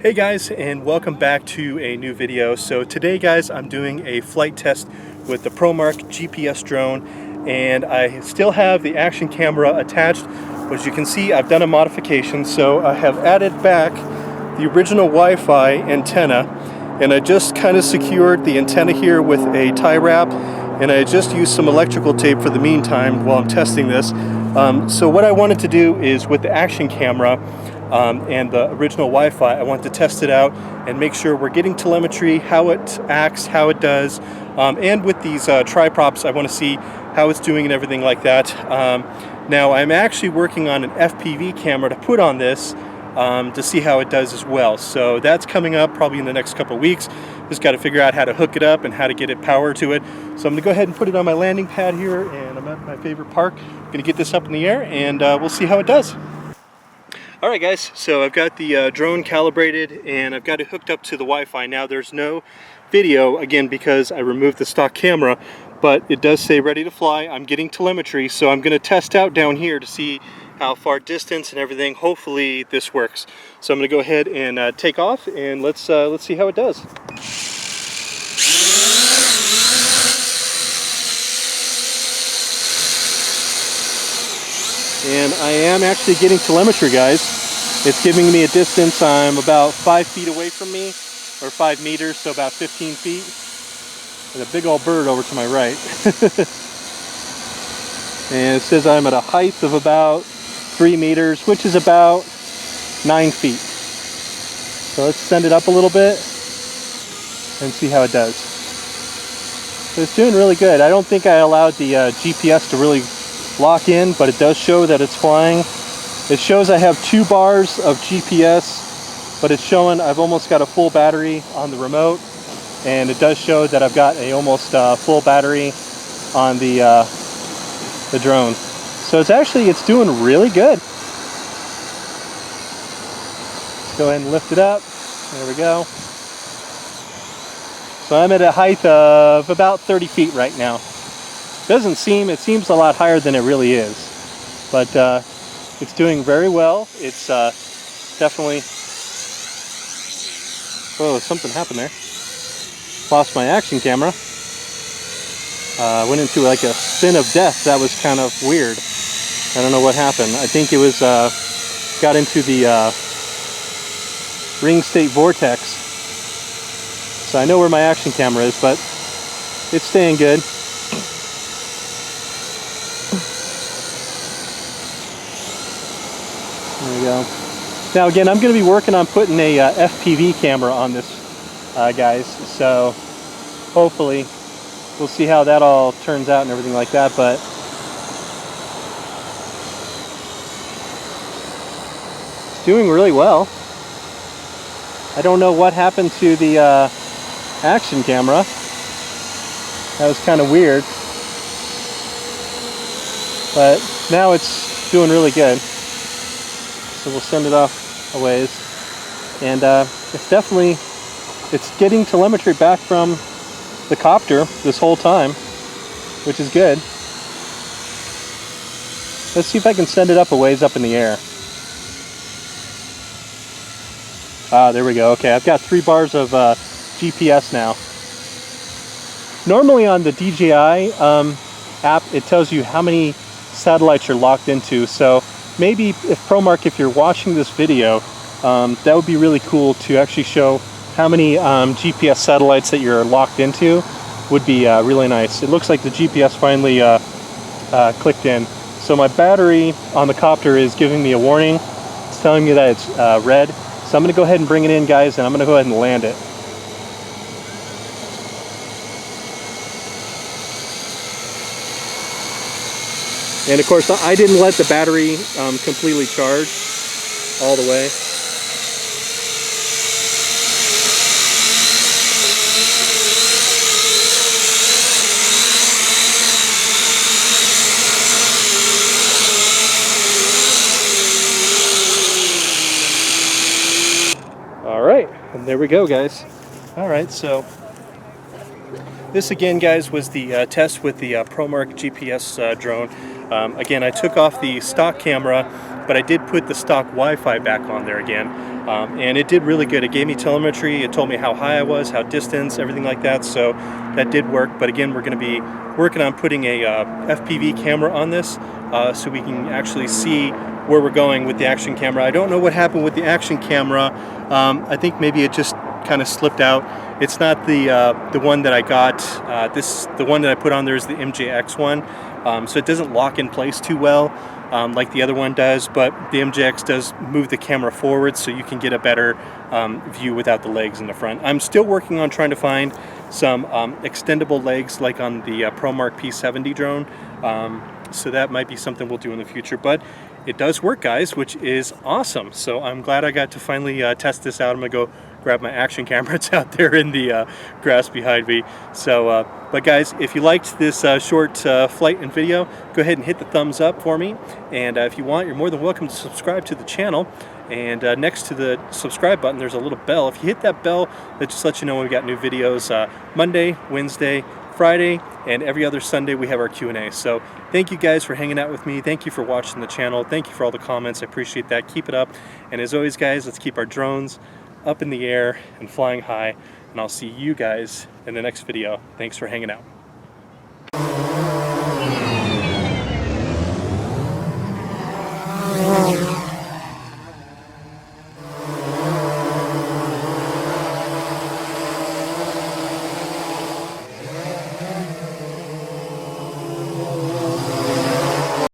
Hey guys, and welcome back to a new video. So today guys, I'm doing a flight test with the Promark GPS drone, and I still have the action camera attached. As you can see, I've done a modification, so I have added back the original Wi-Fi antenna, and I just kind of secured the antenna here with a tie wrap, and I just used some electrical tape for the meantime while I'm testing this. So what I wanted to do is with the action camera and the original Wi-Fi, I want to test it out and make sure we're getting telemetry, how it acts, how it does, and with these triprops, I want to see how it's doing and everything like that. Now I'm actually working on an FPV camera to put on this to see how it does as well. So that's coming up probably in the next couple of weeks. Just got to figure out how to hook it up and how to get it power to it. So I'm going to go ahead and put it on my landing pad here, and I'm at my favorite park. I'm going to get this up in the air, and we'll see how it does. Alright guys, so I've got the drone calibrated and I've got it hooked up to the Wi-Fi. Now there's no video, again, because I removed the stock camera, but it does say ready to fly. I'm getting telemetry, so I'm going to test out down here to see how far distance and everything. Hopefully this works. So I'm going to go ahead and take off, and let's see how it does. And I am actually getting telemetry, guys. It's giving me a distance. I'm about 5 feet away from me, or 5 meters, so about 15 feet. And a big old bird over to my right. And it says I'm at a height of about 3 meters, which is about 9 feet. So let's send it up a little bit and see how it does. So it's doing really good. I don't think I allowed the GPS to really lock in, but it does show that it's flying. It shows I have 2 bars of GPS, but it's showing I've almost got a full battery on the remote, and it does show that I've got a almost full battery on the drone. So it's doing really good. Let's go ahead and lift it up. There we go. So I'm at a height of about 30 feet right now. It seems a lot higher than it really is, but it's doing very well. It's definitely, whoa, something happened there. Lost my action camera. Went into like a spin of death. That was kind of weird. I don't know what happened. I think it was got into the ring state vortex. So I know where my action camera is, but it's staying good. There we go. Now again, I'm going to be working on putting a FPV camera on this, guys. So hopefully we'll see how that all turns out and everything like that. But it's doing really well. I don't know what happened to the action camera. That was kind of weird. But now it's doing really good. So we'll send it off a ways, and it's getting telemetry back from the copter this whole time, which is good. Let's see if I can send it up a ways up in the air. There we go. Okay, I've got 3 bars of GPS now. Normally on the DJI app, it tells you how many satellites you're locked into. So maybe if Promark, if you're watching this video, that would be really cool to actually show how many GPS satellites that you're locked into. Would be really nice. It looks like the GPS finally clicked in. So my battery on the copter is giving me a warning. It's telling me that it's red. So I'm going to go ahead and bring it in, guys, and I'm going to go ahead and land it. And of course, I didn't let the battery completely charge all the way. All right, and there we go, guys. All right, so this again, guys, was the test with the Promark GPS drone. Again, I took off the stock camera, but I did put the stock Wi-Fi back on there again. and it did really good. It gave me telemetry, it told me how high I was, how distance, everything like that, so that did work. But again, we're going to be working on putting a FPV camera on this so we can actually see where we're going with the action camera. I don't know what happened with the action camera. I think maybe it just kind of slipped out. It's not the one that I got. The one that I put on there is the MJX one, so it doesn't lock in place too well like the other one does, but the MJX does move the camera forward so you can get a better view without the legs in the front. I'm still working on trying to find some extendable legs like on the Promark P70 drone, so that might be something we'll do in the future, but it does work, guys, which is awesome. So I'm glad I got to finally test this out. I'm gonna go grab my action camera. It's out there in the grass behind me. So, but guys, if you liked this short flight and video, go ahead and hit the thumbs up for me. And if you want, you're more than welcome to subscribe to the channel. And next to the subscribe button, there's a little bell. If you hit that bell, that just lets you know when we got new videos Monday, Wednesday, Friday, and every other Sunday we have our Q&A. So thank you guys for hanging out with me. Thank you for watching the channel. Thank you for all the comments. I appreciate that. Keep it up. And as always, guys, let's keep our drones up in the air and flying high. And I'll see you guys in the next video. Thanks for hanging out.